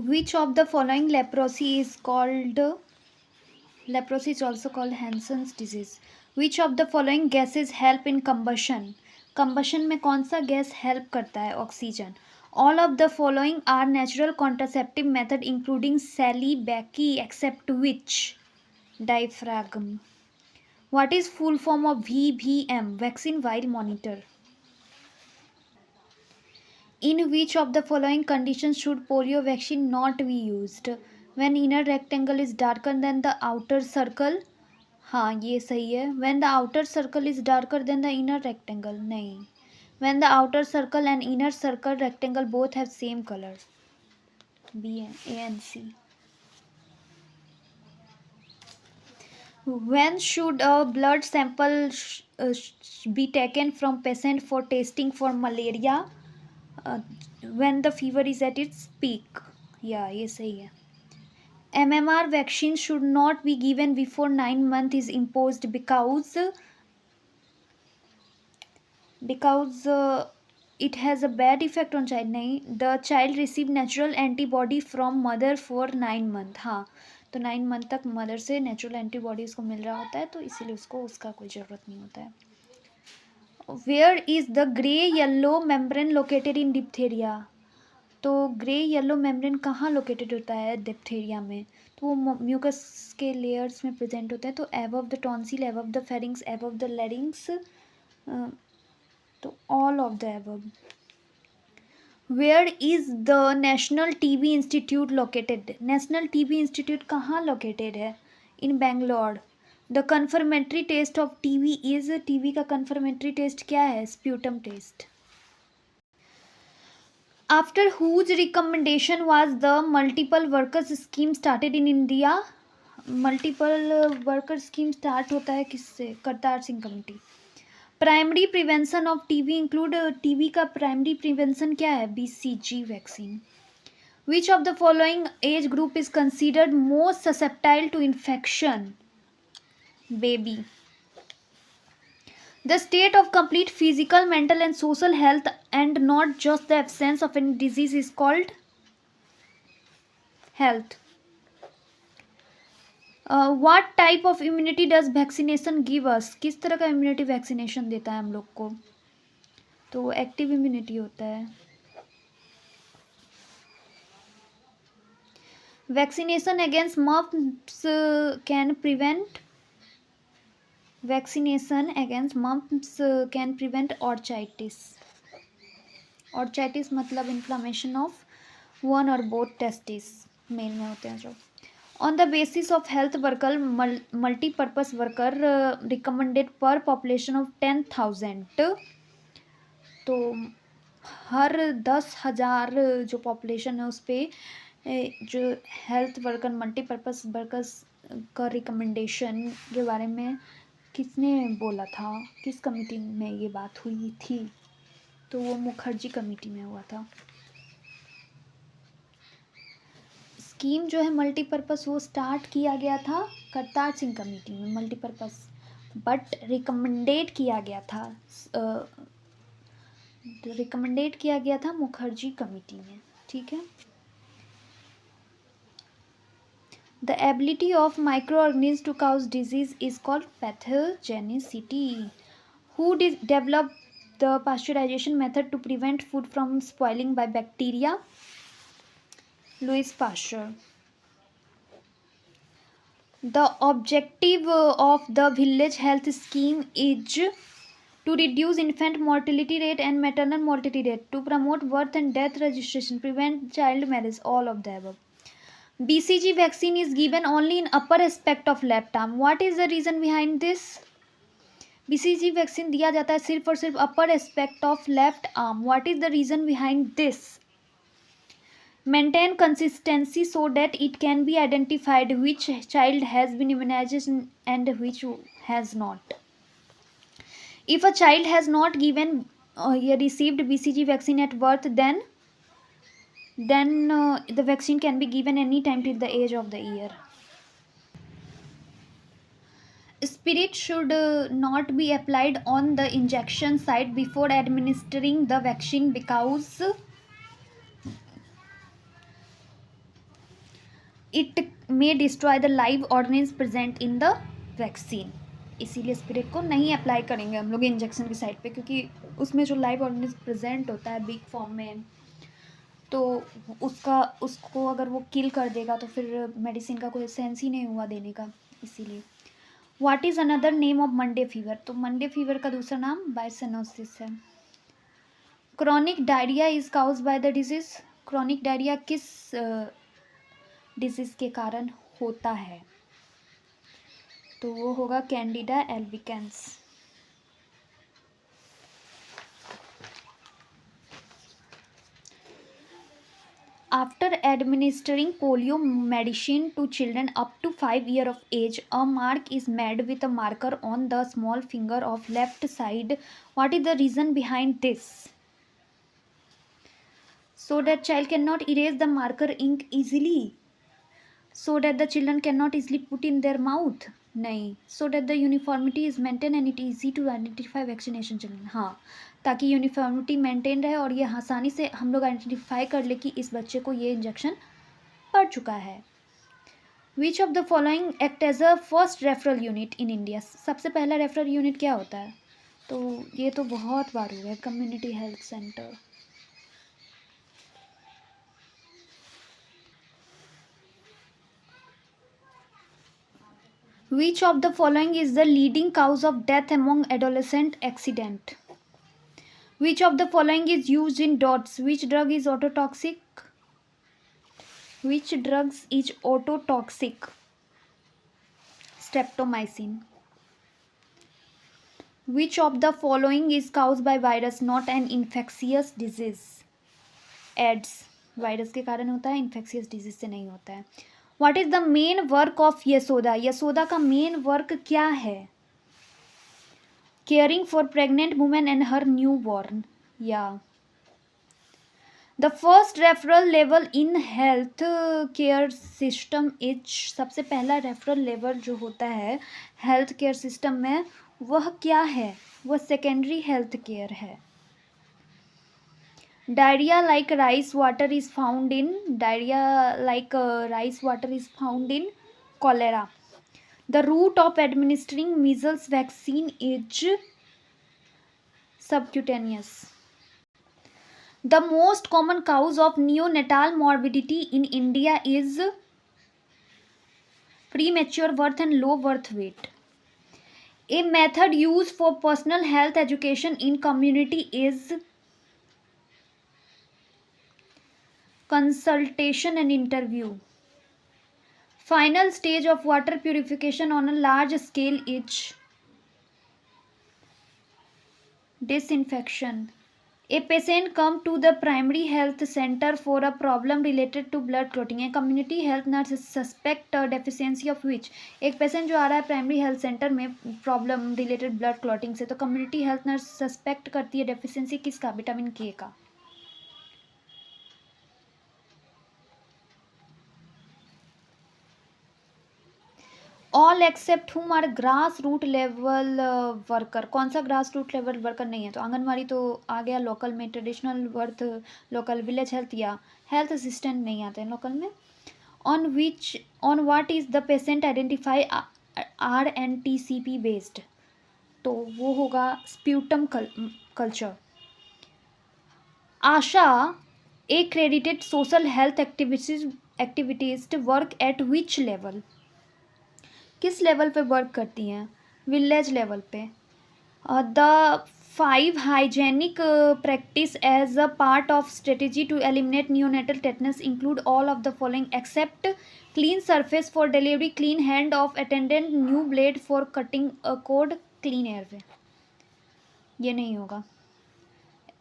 Which of the following leprosy is called leprosy is also called Hansen's disease? Which of the following gases help in combustion? Combustion में कौन सा gas help करता है? Oxygen. All of the following are natural contraceptive method including celibacy except which? Diaphragm. What is full form of VVM? Vaccine Viral Monitor. In which of the following conditions should polio vaccine not be used? When inner rectangle is darker than the outer circle. हाँ ये सही है. When the outer circle is darker than the inner rectangle. नहीं. When the outer circle and inner circle rectangle both have same color. B, A and C. When should a blood sample be taken from patient for testing for malaria? When the fever is at its peak. Yeah, ये सही है. MMR vaccine should not be given before 9 months is imposed because it has a bad effect on child. नहीं, the child receive natural antibody from mother for 9 month. हाँ, तो 9 month तक mother से natural antibody उसको मिल रहा होता है, तो इसीलिए उसको उसका कोई ज़रूरत नहीं होता है. Where is the grey yellow membrane located in diphtheria? तो ग्रे येलो मेम्ब्रेन कहाँ लोकेटेड होता है डिप्थेरिया में? तो वो म्यूकस के लेयर्स में प्रेजेंट होता है. तो above the tonsil, above the pharynx, above the larynx, तो all of the above. Where is the national TB institute located? National TB institute कहाँ लोकेटेड है? In Bangalore. The confirmatory test of TB is, TB का confirmatory test क्या है? Sputum test. After whose recommendation was the multiple workers scheme started in India? Multiple worker scheme start होता है किससे? Kartar Singh committee. Primary prevention of TB include, TB का primary prevention क्या है? BCG vaccine. Which of the following age group is considered most susceptible to infection? Baby. The state of complete physical, mental and social health and not just the absence of any disease is called health. What type of immunity does vaccination give us? किस तरह का immunity vaccination देता है हम लोग को? तो active immunity होता है. Vaccination against mumps can prevent. Vaccination against mumps can prevent orchitis. Orchitis मतलब inflammation of one or both testes. Male में होते हैं जो. On the basis of health worker multi-purpose worker recommended per population of 10,000. तो हर 10,000 जो population है उस पर जो हेल्थ वर्कर मल्टीपर्पज़ वर्कर्स का रिकमेंडेशन के बारे में किसने बोला था? किस कमेटी में ये बात हुई थी? तो वो मुखर्जी कमेटी में हुआ था. स्कीम जो है मल्टीपर्पज़ वो स्टार्ट किया गया था करतार सिंह कमेटी में मल्टीपर्पज़, बट रिकमेंडेड किया गया था मुखर्जी कमेटी में. ठीक है. The ability of microorganisms to cause disease is called pathogenicity. Who developed the pasteurization method to prevent food from spoiling by bacteria? Louis Pasteur. The objective of the village health scheme is to reduce infant mortality rate and maternal mortality rate, to promote birth and death registration, prevent child marriage, all of the above. BCG vaccine is given only in upper aspect of left arm. What is the reason behind this? BCG vaccine दिया जाता है सिर्फ और सिर्फ upper aspect of left arm. What is the reason behind this? Maintain consistency so that it can be identified which child has been immunized and which has not. If a child has not given received BCG vaccine at birth, then the vaccine can be given any time till the age of the year. Spirit should not be applied on the injection site before administering the vaccine because it may destroy the live organism present in the vaccine. इसीलिए spray को नहीं apply करेंगे हम लोग injection की side पे, क्योंकि उसमें जो लाइव ऑर्गेनिज्म प्रेजेंट होता है बिग फॉर्म में, तो उसको अगर वो किल कर देगा तो फिर मेडिसिन का कोई सेंस ही नहीं हुआ देने का। इसीलिए what is another name of Monday fever? तो मंडे फीवर का दूसरा नाम बाइसेनोसिस है। Chronic diarrhoea is caused by the disease. Chronic diarrhoea किस डिजीज के कारण होता है? तो वो होगा Candida albicans. After administering polio medicine to children up to 5 years of age, a mark is made with a marker on the small finger of left side. What is the reason behind this? So that child cannot erase the marker ink easily. So that the children cannot easily put in their mouth. नहीं, so that the uniformity is maintained and it is easy to identify vaccination children. हाँ, ताकि uniformity maintain रहे और ये आसानी से हम लोग आइडेंटिफाई कर ले कि इस बच्चे को ये इंजेक्शन पड़ चुका है। Which of the following act as a first referral unit in India? सबसे पहला रेफरल यूनिट क्या होता है? तो ये तो बहुत बार हुआ है, community health centre. Which of the following is the leading cause of death among adolescent accident? Which of the following is used in dots? Which drug is ototoxic? Which drugs is ototoxic? Streptomycin. Which of the following is caused by virus, not an infectious disease? AIDS virus के कारण होता है, infectious disease से नहीं होता है। What is the main work of Yashoda? Yashoda का main work क्या है? Caring for pregnant women and her newborn. या the first referral level in health care system is, सबसे पहला रेफरल लेवल जो होता है हेल्थ केयर सिस्टम में वह क्या है? वह सेकेंडरी हेल्थ केयर है। Diarrhoea like rice water is found in, diarrhoea like rice water is found in cholera. The route of administering measles vaccine is subcutaneous. The most common cause of neonatal morbidity in India is premature birth and low birth weight. A method used for personal health education in community is consultation and interview. Final stage of water purification on a large scale is disinfection. A patient come to the primary health center for a problem related to blood clotting. A community health nurse suspect a deficiency of which? एक patient जो आ रहा है primary health centre में problem related blood clotting से, तो community health nurse suspect करती है deficiency किसका? विटामिन के का। All except whom are grass root level worker. कौन सा ग्रास रूट लेवल वर्कर नहीं है? तो आंगनवाड़ी तो आ गया लोकल में, traditional worth local, village health या हेल्थ असिस्टेंट नहीं आते हैं लोकल में। On what is the patient identify RNTCP based? तो वो होगा sputum culture. ASHA accredited social health activities work at which level? किस लेवल पे वर्क करती हैं? विलेज लेवल पे। The 5 hygienic practice as a part of strategy to eliminate neonatal tetanus include all of the following except clean surface for delivery, clean hand of attendant, new blade for cutting a cord, clean airway. ये नहीं होगा।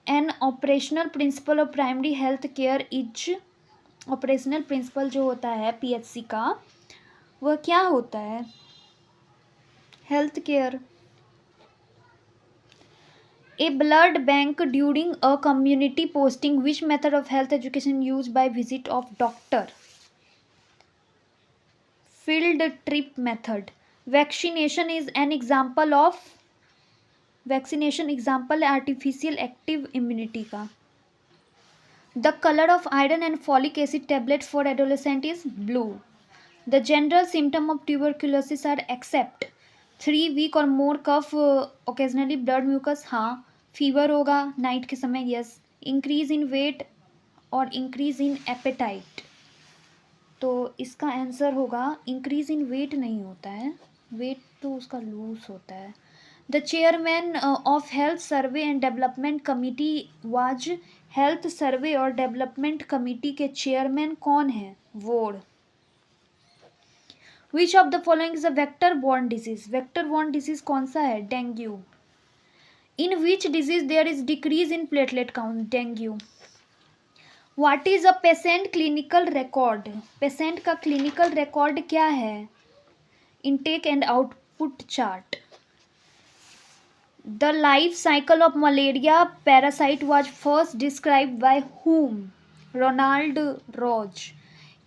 An operational principle of primary health care is, operational principle जो होता है PHC का वह क्या होता है? Health care. A blood bank during a community posting, which method of health education use by visit of doctor? Field trip method. Vaccination is an example of, vaccination example artificial active immunity का। The colour of iron and folic acid tablet for adolescent is blue. The general symptom of tuberculosis are except 3 week और more cough, occasionally blood mucus, हाँ. Fever होगा night के समय, yes. Increase in weight और increase in appetite. तो इसका answer होगा increase in wait नहीं होता है, वेट तो उसका लूज होता है. The chairman of health survey and development committee was, health survey और डेवलपमेंट कमिटी के चेयरमैन कौन है? वोड. Which of the following is a vector borne disease? Vector borne disease कौन सा है? Dengue. In which disease there is decrease in platelet count? Dengue. What is a patient clinical record? Patient का clinical record क्या है? Intake and output chart. The life cycle of malaria parasite was first described by whom? Ronald Roge.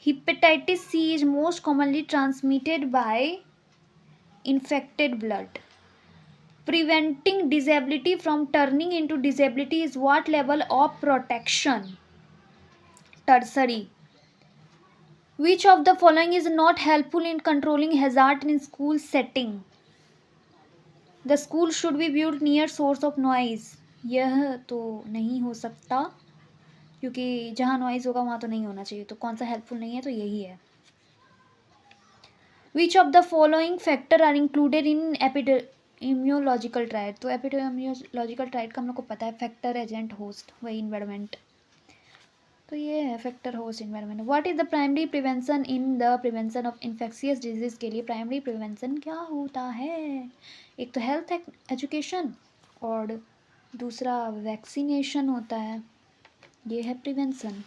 Hepatitis C is most commonly transmitted by infected blood. Preventing disability from turning into disability is what level of protection? Tertiary. Which of the following is not helpful in controlling hazard in school setting? The school should be built near source of noise. यह तो नहीं हो सकता क्योंकि जहाँ noise होगा वहाँ तो नहीं होना चाहिए, तो कौन सा हेल्पफुल नहीं है? तो यही है. Which of the following factor are included in epidemiological triad? तो एपिडेमियोलॉजिकल ट्रायड का हम लोग को पता है, फैक्टर, एजेंट, होस्ट, वही इन्वायरमेंट. तो ये है factor, host, environment. What is the primary prevention in the prevention of infectious disease? के लिए प्राइमरी प्रिवेंशन क्या होता है? एक तो हेल्थ एजुकेशन और दूसरा वैक्सीनेशन होता है. ये है प्रिवेंशन.